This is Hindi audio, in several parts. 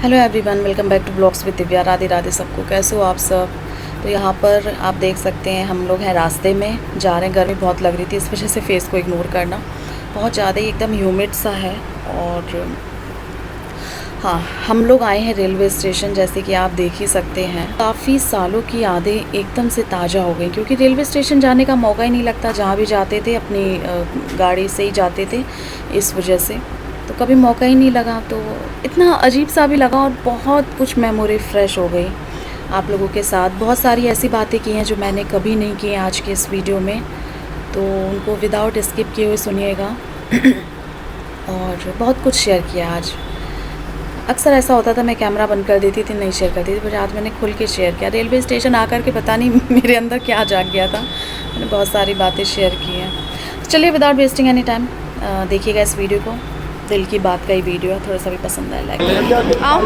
Hello everyone, welcome back to blogs with Divya. Radhe Radhe सबको। कैसे हो आप सब? तो यहाँ पर आप देख सकते हैं हम लोग हैं रास्ते में जा रहे हैं। गर्मी बहुत लग रही थी, इस वजह से फेस को इग्नोर करना बहुत ज़्यादा ही एकदम ह्यूमिड सा है। और हाँ, हम लोग आए हैं रेलवे स्टेशन। जैसे कि आप देख ही सकते हैं, काफ़ी सालों की यादें एकदम से ताज़ा हो गई, क्योंकि रेलवे स्टेशन जाने का मौका ही नहीं लगता। जहाँ भी जाते थे अपनी गाड़ी से ही जाते थे, इस वजह से तो कभी मौका ही नहीं लगा। तो इतना अजीब सा भी लगा और बहुत कुछ मेमोरी फ्रेश हो गई। आप लोगों के साथ बहुत सारी ऐसी बातें की हैं जो मैंने कभी नहीं की आज के इस वीडियो में, तो उनको विदाउट स्किप किए हुए सुनिएगा। और बहुत कुछ शेयर किया आज। अक्सर ऐसा होता था, मैं कैमरा बंद कर देती थी, नहीं शेयर करती थी, पर आज मैंने खुल के शेयर किया। रेलवे स्टेशन आकर के पता नहीं मेरे अंदर क्या जाग गया था, मैंने बहुत सारी बातें शेयर की हैं। तो चलिए, विदाउट वेस्टिंग एनी टाइम देखिएगा इस वीडियो को। दिल की बात का ही वीडियो है, थोड़ा सा भी पसंद आया लाइक। आओ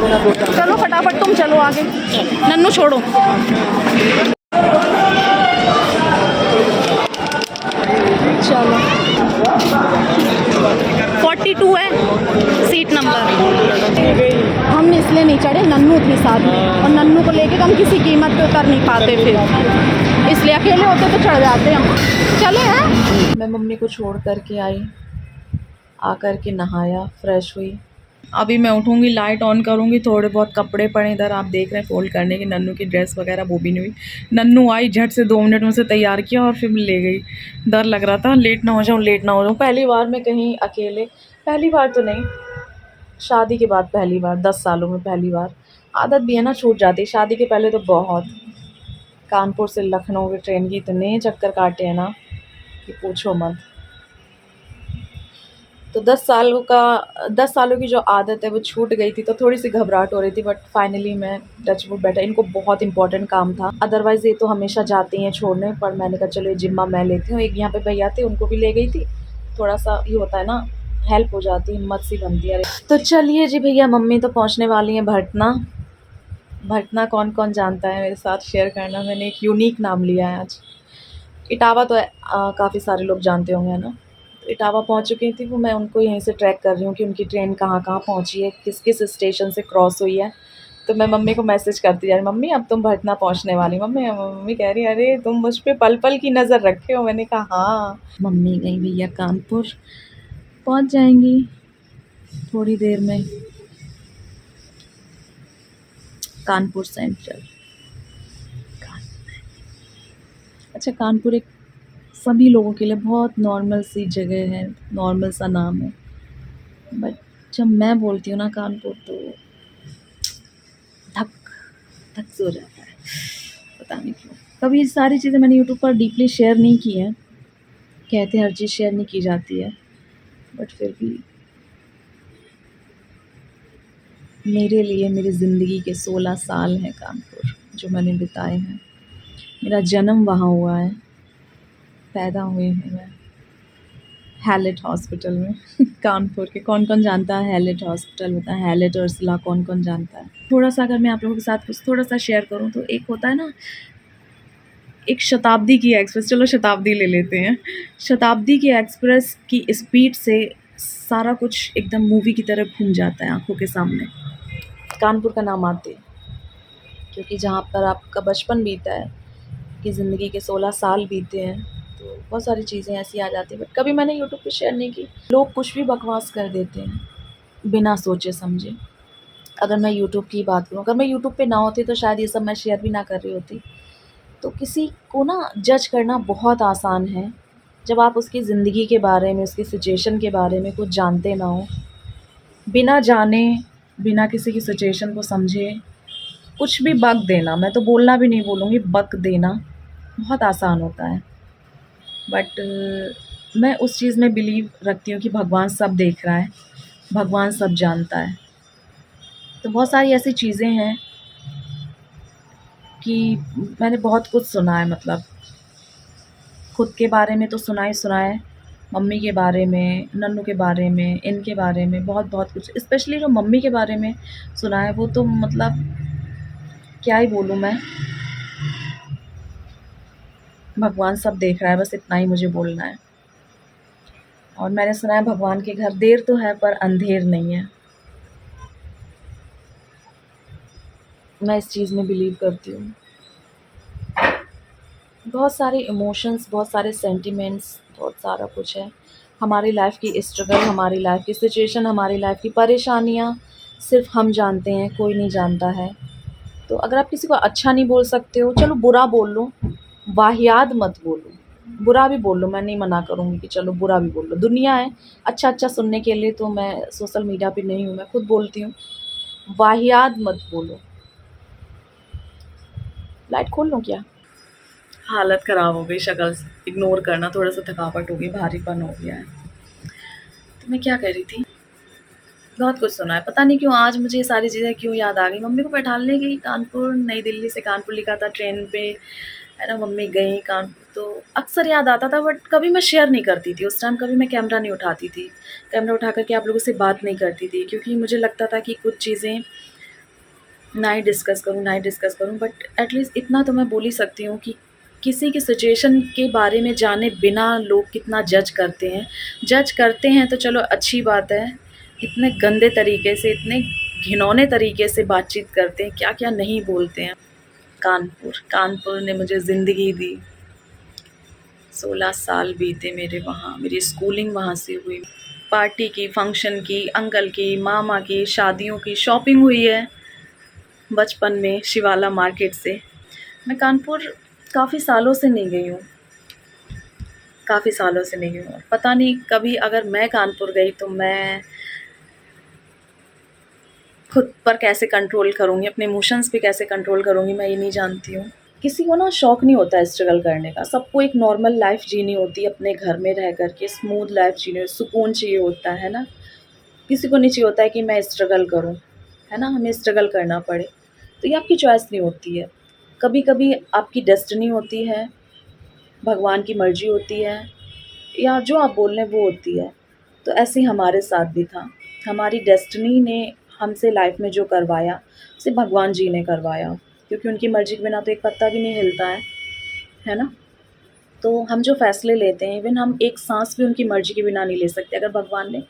चलो फटाफट, तुम चलो आगे, नन्नू छोड़ो। चलो 42 है सीट नंबर। हम इसलिए नहीं चढ़े, नन्नू थी साथ में, और नन्नू को लेके हम किसी कीमत पे उतर नहीं पाते, फिर इसलिए अकेले होते तो चढ़ जाते हम। चले हैं। मैं मम्मी को छोड़ करके आई, आकर के नहाया, फ्रेश हुई। अभी मैं उठूँगी, लाइट ऑन करूँगी। थोड़े बहुत कपड़े पड़े इधर, आप देख रहे हैं, फोल्ड करने की। नन्नू की ड्रेस वगैरह वो भी नहीं हुई। नन्नू आई, झट से 2 मिनट में से तैयार किया और फिर ले गई। डर लग रहा था लेट ना हो जाऊँ, लेट ना हो जाऊँ। पहली बार मैं कहीं अकेले, पहली बार तो नहीं, शादी के बाद पहली बार, 10 सालों में पहली बार। आदत भी है ना, छूट जाती। शादी के पहले तो बहुत, कानपुर से लखनऊ की ट्रेन की इतने चक्कर काटे हैं ना कि पूछो मत। तो 10 सालों की जो आदत है वो छूट गई थी, तो थोड़ी सी घबराहट हो रही थी, बट फाइनली मैं टचवुड बैठा। इनको बहुत इंपॉर्टेंट काम था, अदरवाइज़ ये तो हमेशा जाती हैं छोड़ने, पर मैंने कहा चलो ये जिम्मा मैं लेती हूँ। एक यहाँ पे भैया थे, उनको भी ले गई थी। थोड़ा सा ये होता है ना, हेल्प हो जाती, हिम्मत सी बनती है। तो चलिए जी भैया, मम्मी तो पहुँचने वाली हैं भटना। भटना कौन कौन जानता है मेरे साथ शेयर करना। मैंने एक यूनिक नाम लिया है आज। इटावा तो काफ़ी सारे लोग जानते होंगे, है ना। इटावा पहुंच चुकी थी वो, मैं उनको यहीं से ट्रैक कर रही हूँ कि उनकी ट्रेन कहाँ कहाँ पहुंची है, किस किस स्टेशन से क्रॉस हुई है। तो मैं मम्मी को मैसेज करती जा रही, मम्मी अब तुम भटना पहुंचने वाली। मम्मी मम्मी कह रही अरे तुम मुझ पे पल पल की नज़र रखे हो। मैंने कहा हाँ। मम्मी गई भैया कानपुर, पहुंच जाएंगी थोड़ी देर में, कानपुर सेंट्रल। अच्छा, कानपुर एक सभी लोगों के लिए बहुत नॉर्मल सी जगह है, नॉर्मल सा नाम है, बट जब मैं बोलती हूँ ना कानपुर, तो धक धक से हो जाता है, पता नहीं क्यों। कभी ये सारी चीज़ें मैंने यूट्यूब पर डीपली शेयर नहीं की हैं, कहते हैं हर चीज़ शेयर नहीं की जाती है, बट फिर भी मेरे लिए मेरी ज़िंदगी के 16 साल हैं कानपुर जो मैंने बिताए हैं। मेरा जन्म वहाँ हुआ है, पैदा हुई हूँ मैं हैलेट हॉस्पिटल में। कानपुर के कौन कौन जानता है हैलेट हॉस्पिटल, होता है हैलेट उर्सुला, कौन कौन जानता है। थोड़ा सा अगर मैं आप लोगों के साथ कुछ थोड़ा सा शेयर करूँ, तो एक होता है ना, एक शताब्दी की एक्सप्रेस, चलो शताब्दी ले लेते हैं। शताब्दी की एक्सप्रेस की स्पीड से सारा कुछ एकदम मूवी की तरह घूम जाता है आंखों के सामने। कानपुर का नाम आते, क्योंकि जहाँ पर आपका बचपन बीता है, कि ज़िंदगी के 16 साल बीते हैं, तो बहुत सारी चीज़ें ऐसी आ जाती हैं, बट कभी मैंने यूट्यूब पे शेयर नहीं की। लोग कुछ भी बकवास कर देते हैं बिना सोचे समझे। अगर मैं यूट्यूब की बात करूँ, अगर मैं यूट्यूब पे ना होती तो शायद ये सब मैं शेयर भी ना कर रही होती। तो किसी को ना जज करना बहुत आसान है, जब आप उसकी ज़िंदगी के बारे में, उसकी सिचुएशन के बारे में कुछ जानते ना हो। बिना जाने, बिना किसी की सिचुएशन को समझे कुछ भी बक देना, मैं तो बोलना भी नहीं बोलूँगी, बक देना बहुत आसान होता है। बट मैं उस चीज़ में बिलीव रखती हूँ कि भगवान सब देख रहा है, भगवान सब जानता है। तो बहुत सारी ऐसी चीज़ें हैं कि मैंने बहुत कुछ सुना है, मतलब खुद के बारे में तो सुना ही सुना है, मम्मी के बारे में, नन्नू के बारे में, इनके बारे में बहुत बहुत कुछ। स्पेशली जो मम्मी के बारे में सुना है वो तो मतलब क्या ही बोलूँ मैं, भगवान सब देख रहा है, बस इतना ही मुझे बोलना है। और मैंने सुना है भगवान के घर देर तो है पर अंधेर नहीं है। मैं इस चीज़ में बिलीव करती हूँ। बहुत सारे इमोशंस, बहुत सारे सेंटिमेंट्स, बहुत सारा कुछ है। हमारी लाइफ़ की स्ट्रगल, हमारी लाइफ़ की सिचुएशन, हमारी लाइफ़ की परेशानियाँ सिर्फ़ हम जानते हैं, कोई नहीं जानता है। तो अगर आप किसी को अच्छा नहीं बोल सकते हो, चलो बुरा बोल लो, वाहियात मत बोलो। बुरा भी बोल लो, मैं नहीं मना करूँगी कि चलो बुरा भी बोल लो। दुनिया है, अच्छा-अच्छा सुनने के लिए तो मैं सोशल मीडिया पे नहीं हूँ, मैं खुद बोलती हूँ। वाहियात मत बोलो। लाइट खोल लूँ क्या? हालत ख़राब हो गई शक्ल से, इग्नोर करना, थोड़ा-सा थकावट हो गई, भारीपन हो गया है। तो मैं क्या कह रही थी? बहुत कुछ सुना है, पता नहीं क्यों आज मुझे ये सारी चीज़ें क्यों याद आ गई। मम्मी को बैठाने गई कानपुर, नई दिल्ली से कानपुर लिखा था ट्रेन पे, है ना, मम्मी गई कानपुर तो अक्सर याद आता था, बट कभी मैं शेयर नहीं करती थी। उस टाइम कभी मैं कैमरा नहीं उठाती थी। कैमरा उठा कर के आप लोगों से बात नहीं करती थी, क्योंकि मुझे लगता था कि कुछ चीज़ें ना ही डिस्कस करूँ, ना ही डिस्कस करूँ, बट एटलीस्ट इतना तो मैं बोल ही सकती हूँ कि किसी की सिचुएशन के बारे में जाने बिना लोग कितना जज करते हैं। जज करते हैं तो चलो अच्छी बात है, इतने गंदे तरीके से, इतने घिनौने तरीके से बातचीत करते हैं, क्या-क्या नहीं बोलते हैं। कानपुर, कानपुर ने मुझे ज़िंदगी दी। 16 साल बीते मेरे वहाँ, मेरी स्कूलिंग वहाँ से हुई। पार्टी की, फंक्शन की, अंकल की, मामा की, शादियों की शॉपिंग हुई है बचपन में शिवाला मार्केट से। मैं कानपुर काफ़ी सालों से नहीं गई हूँ, काफ़ी सालों से नहीं गई हूँ। पता नहीं कभी अगर मैं कानपुर गई तो मैं खुद पर कैसे कंट्रोल करूँगी, अपने इमोशंस पे कैसे कंट्रोल करूँगी, मैं ये नहीं जानती हूँ। किसी को ना शौक नहीं होता है स्ट्रगल करने का, सबको एक नॉर्मल लाइफ़ जीनी होती है, अपने घर में रह कर के स्मूथ लाइफ़ जीनी, सुकून चाहिए होता है ना? किसी को नहीं चाहिए होता है कि मैं स्ट्रगल करूँ, है ना? हमें स्ट्रगल करना पड़े। तो ये आपकी चॉइस नहीं होती है। कभी-कभी आपकी डेस्टिनी होती है, भगवान की मर्ज़ी होती है, या जो आप बोल रहे हैं वो होती है। तो ऐसे ही हमारे साथ भी था। हमारी डेस्टिनी ने हमसे लाइफ़ में जो करवाया, सिर्फ़ भगवान जी ने करवाया, क्योंकि उनकी मर्ज़ी के बिना तो एक पत्ता भी नहीं हिलता है ना? तो हम जो फ़ैसले लेते हैं, इवन हम एक साँस भी उनकी मर्ज़ी के बिना नहीं ले सकते। अगर भगवान ने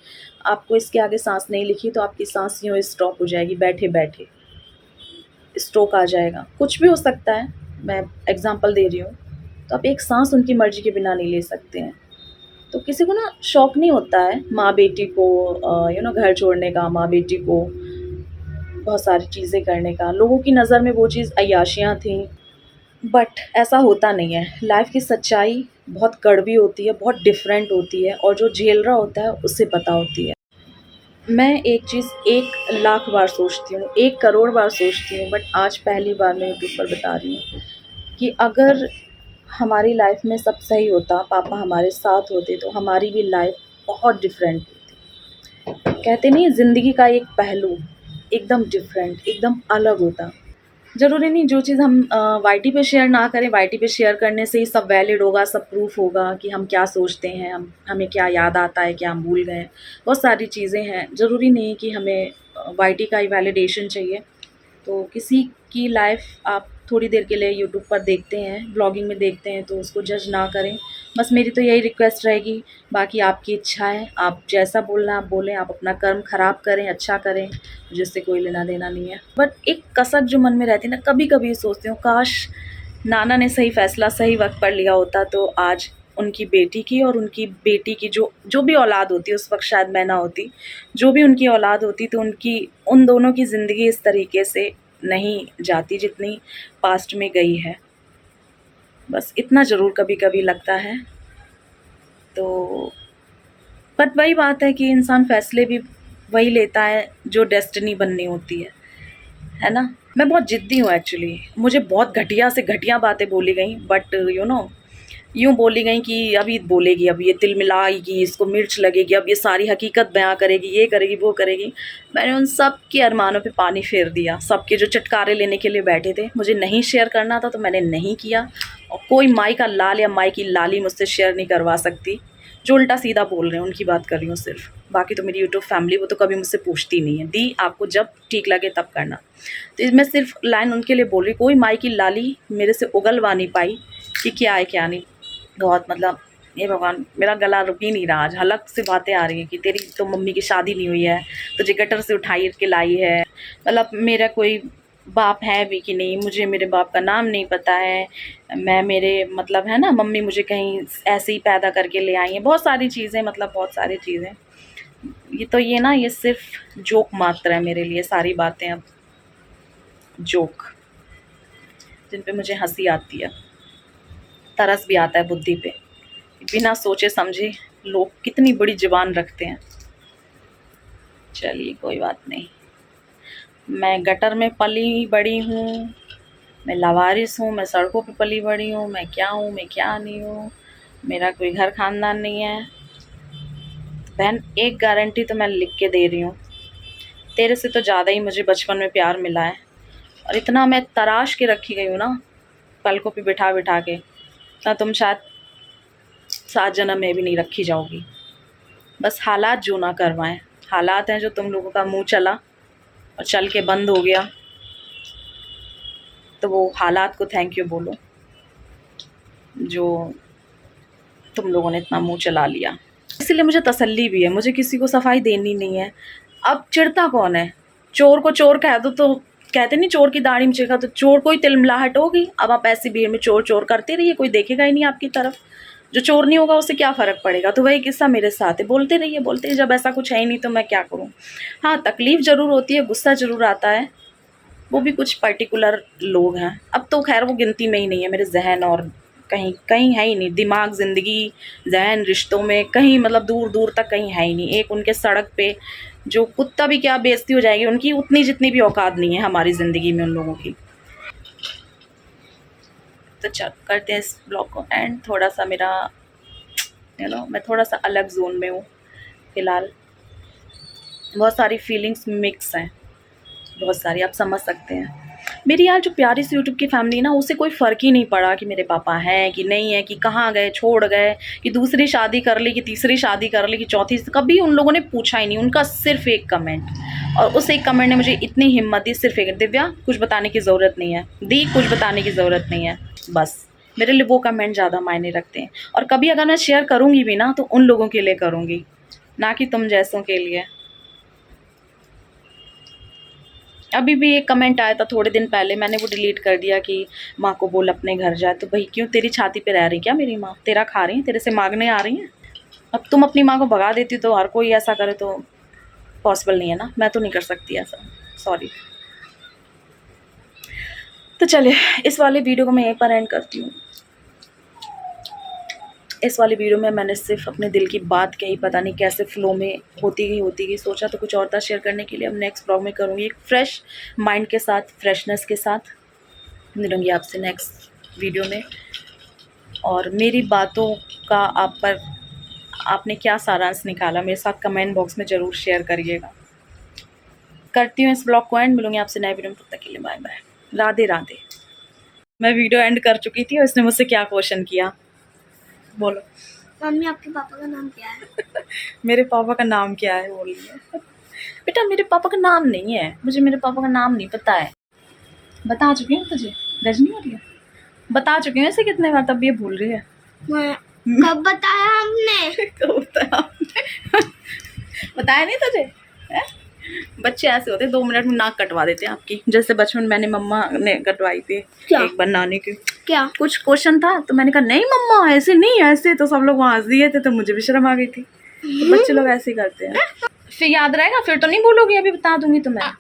आपको इसके आगे साँस नहीं लिखी, तो आपकी साँस यूँ स्टॉप हो जाएगी बैठे-बैठे, स्ट्रोक आ जाएगा। कुछ भी हो सकता है, मैं एग्ज़ाम्पल दे रही हूँ। तो आप एक साँस उनकी मर्ज़ी के बिना नहीं ले सकते हैं। तो किसी को ना शौक नहीं होता है माँ-बेटी को घर छोड़ने का, माँ-बेटी को बहुत सारी चीज़ें करने का। लोगों की नज़र में वो चीज़ अय्याशियाँ थी, बट ऐसा होता नहीं है। लाइफ़ की सच्चाई बहुत कड़वी होती है, बहुत डिफ़रेंट होती है, और जो झेल रहा होता है उसे पता होती है। मैं एक चीज़ 1 लाख बार सोचती हूँ, 1 करोड़ बार सोचती हूँ, बट आज पहली बार मैं यूट्यूब पर बता रही हूँ कि अगर हमारी लाइफ़ में सब सही होता, पापा हमारे साथ होते, तो हमारी भी लाइफ़ बहुत डिफ़रेंट होती। कहते नहीं है ज़िंदगी का एक पहलू एकदम डिफ़रेंट, एकदम अलग होता। ज़रूरी नहीं जो चीज़ हम वाईटी पे शेयर ना करें, वाईटी पे शेयर करने से ही सब वैलिड होगा, सब प्रूफ़ होगा कि हम क्या सोचते हैं, हम हमें क्या याद आता है, क्या हम भूल गए हैं। बहुत सारी चीज़ें हैं, ज़रूरी नहीं कि हमें वाईटी का ही वैलिडेशन चाहिए। तो किसी की लाइफ़ आप थोड़ी देर के लिए यूट्यूब पर देखते हैं, ब्लॉगिंग में देखते हैं, तो उसको जज ना करें। बस मेरी तो यही रिक्वेस्ट रहेगी, बाकी आपकी इच्छा है, आप जैसा बोलना है आप बोलें, आप अपना कर्म ख़राब करें, अच्छा करें, मुझे इससे कोई लेना-देना नहीं है। बट एक कसक जो मन में रहती है ना, कभी-कभी सोचती हूँ काश नाना ने सही फ़ैसला सही वक़्त पर लिया होता, तो आज उनकी बेटी की और उनकी बेटी की जो जो भी औलाद होती, उस वक़्त शायद मैं ना होती। जो भी उनकी औलाद होती तो उनकी उन दोनों की ज़िंदगी इस तरीके से नहीं जाती जितनी पास्ट में गई है। बस इतना ज़रूर कभी-कभी लगता है। तो बट वही बात है कि इंसान फ़ैसले भी वही लेता है जो डेस्टिनी बननी होती है ना? मैं बहुत ज़िद्दी हूँ एक्चुअली। मुझे बहुत घटिया से घटिया बातें बोली गई, बट यूँ बोली गई कि अब ये बोलेगी, अब ये तिलमिलाएगी, इसको मिर्च लगेगी, अब ये सारी हकीकत बयाँ करेगी, ये करेगी, वो करेगी। मैंने उन सब के अरमानों पे पानी फेर दिया, सबके जो चटकारे लेने के लिए बैठे थे। मुझे नहीं शेयर करना था तो मैंने नहीं किया, और कोई माई का लाल या माई की लाली मुझसे शेयर नहीं करवा सकती। जो उल्टा-सीधा बोल रहे हैं उनकी बात कर रही हूँ सिर्फ़। बाकी तो मेरी यूट्यूब फैमिली वो तो कभी मुझसे पूछती नहीं है, दी आपको जब ठीक लगे तब करना। तो मैं सिर्फ़ लाइन उनके लिए बोल रही, कोई माई की लाली मेरे से उगलवा नहीं पाई कि क्या है क्या नहीं। बहुत मतलब हे भगवान, मेरा गला रुक ही नहीं रहा आज, हलक से बातें आ रही हैं कि तेरी तो मम्मी की शादी नहीं हुई है, तुझे गटर से उठाई के लाई है। मतलब मेरा कोई बाप है भी कि नहीं, मुझे मेरे बाप का नाम नहीं पता है। मैं मेरे मतलब है ना, मम्मी मुझे कहीं ऐसे ही पैदा करके ले आई हैं, बहुत सारी चीज़ें, मतलब बहुत सारी चीज़ें। ये तो ये ना, ये सिर्फ जोक मात्र है मेरे लिए, सारी बातें अब जोक, जिन पे मुझे हंसी आती है, तरस भी आता है बुद्धि पे। बिना सोचे समझे लोग कितनी बड़ी जुबान रखते हैं। चलिए कोई बात नहीं, मैं गटर में पली बड़ी हूँ, मैं लावारिस हूँ, मैं सड़कों पे पली बड़ी हूँ, मैं क्या हूँ, मैं क्या नहीं हूँ, मेरा कोई घर खानदान नहीं है। बहन एक गारंटी तो मैं लिख के दे रही हूँ, तेरे से तो ज़्यादा ही मुझे बचपन में प्यार मिला है, और इतना मैं तराश के रखी गई हूँ ना पलकों पे बिठा बिठा के, ना तुम शायद 7 जन्म में भी नहीं रखी जाओगी। बस हालात जो ना करवाएं, हालात हैं जो तुम लोगों का मुंह चला और चल के बंद हो गया, तो वो हालात को थैंक यू बोलो जो तुम लोगों ने इतना मुंह चला लिया। इसलिए मुझे तसल्ली भी है, मुझे किसी को सफाई देनी नहीं है। अब चिढ़ता कौन है? चोर को चोर कह दो तो कहते नहीं चोर की दाढ़ी में चिढ़ा, तो चोर को ही तिलमिलाहट होगी। अब आप ऐसी भीड़ में चोर चोर करते रहिए, कोई देखेगा ही नहीं आपकी तरफ। जो चोर नहीं होगा उससे क्या फ़र्क पड़ेगा। तो वही किस्सा मेरे साथ है, बोलते रहिए बोलते रहिए, जब ऐसा कुछ है ही नहीं तो मैं क्या करूँ। हाँ तकलीफ़ ज़रूर होती है, गुस्सा ज़रूर आता है, वो भी कुछ पर्टिकुलर लोग हैं। अब तो खैर वो गिनती में ही नहीं है मेरे जहन, और कहीं कहीं है ही नहीं, दिमाग, ज़िंदगी, जहन, रिश्तों में कहीं, मतलब दूर दूर तक कहीं है ही नहीं। एक उनके सड़क पे जो कुत्ता भी क्या बेइज्जती हो जाएगी उनकी, उतनी जितनी भी औकात नहीं है हमारी ज़िंदगी में उन लोगों की। तो चल करते हैं इस ब्लॉग को एंड। थोड़ा सा मेरा मैं थोड़ा सा अलग जोन में हूँ फ़िलहाल, बहुत सारी फीलिंग्स मिक्स हैं, बहुत सारी, आप समझ सकते हैं। मेरी यार जो प्यारी सी यूट्यूब की फैमिली ना, उसे कोई फ़र्क ही नहीं पड़ा कि मेरे पापा हैं कि नहीं है, कि कहाँ गए, छोड़ गए, कि दूसरी शादी कर ली, कि तीसरी शादी कर ली, कि चौथी, कभी उन लोगों ने पूछा ही नहीं। उनका सिर्फ एक कमेंट, और उस एक कमेंट ने मुझे इतनी हिम्मत दी, सिर्फ एक, दिव्या कुछ बताने की ज़रूरत नहीं है, दी कुछ बताने की ज़रूरत नहीं है। बस मेरे लिए वो कमेंट ज़्यादा मायने रखते हैं। और कभी अगर मैं शेयर करूँगी भी ना तो उन लोगों के लिए करूँगी, ना कि तुम जैसों के लिए। अभी भी एक कमेंट आया था थोड़े दिन पहले, मैंने वो डिलीट कर दिया कि माँ को बोल अपने घर जाए। तो भाई क्यों, तेरी छाती पे रह रही क्या मेरी माँ? तेरा खा रही हैं, तेरे से मांगने आ रही हैं? अब तुम अपनी माँ को भगा देती तो हर कोई ऐसा करे तो पॉसिबल नहीं है ना, मैं तो नहीं कर सकती ऐसा, सॉरी। तो चलिए इस वाले वीडियो को मैं यहीं पर एंड करती हूँ। इस वाली वीडियो में मैंने सिर्फ अपने दिल की बात कही, पता नहीं कैसे फ़्लो में होती गई, सोचा तो कुछ और था शेयर करने के लिए। अब नेक्स्ट ब्लॉग में करूँगी एक फ्रेश माइंड के साथ, फ्रेशनेस के साथ मिलूँगी आपसे नेक्स्ट वीडियो में। और मेरी बातों का आपने क्या सारांश निकाला, मेरे साथ कमेंट बॉक्स में ज़रूर शेयर करिएगा। करती हूँ इस ब्लॉग को एंड, मिलूँगी आपसे नए वीडियो में, तब तक के लिए बाय बाय, राधे राधे। मैं वीडियो एंड कर चुकी थी और इसने मुझसे क्या क्वेश्चन किया, बोलो। मम्मी आपके पापा का नाम क्या है? मेरे पापा का नाम क्या है बोल रही है। बेटा मेरे पापा का नाम नहीं है, मुझे मेरे पापा का नाम नहीं पता है। बता चुकी हूँ तुझे, रजनी हो रही है, बता चुकी हूँ ऐसे कितने बार, तब भी ये भूल रही है। कब बताया हमने? कब बताया बताया नहीं तुझे है? बच्चे ऐसे होते 2 मिनट में नाक कटवा देते हैं आपकी, जैसे बचपन मैंने मम्मा ने कटवाई थी एक बार नानी की। क्या कुछ क्वेश्चन था तो मैंने कहा नहीं मम्मा ऐसे नहीं, ऐसे, तो सब लोग वहाँ हंस दिए थे, तो मुझे भी शर्म आ गई थी। तो बच्चे लोग ऐसे ही करते हैं। फिर याद रहेगा, फिर तो नहीं भूलोगी, अभी बता दूंगी तुम्हें।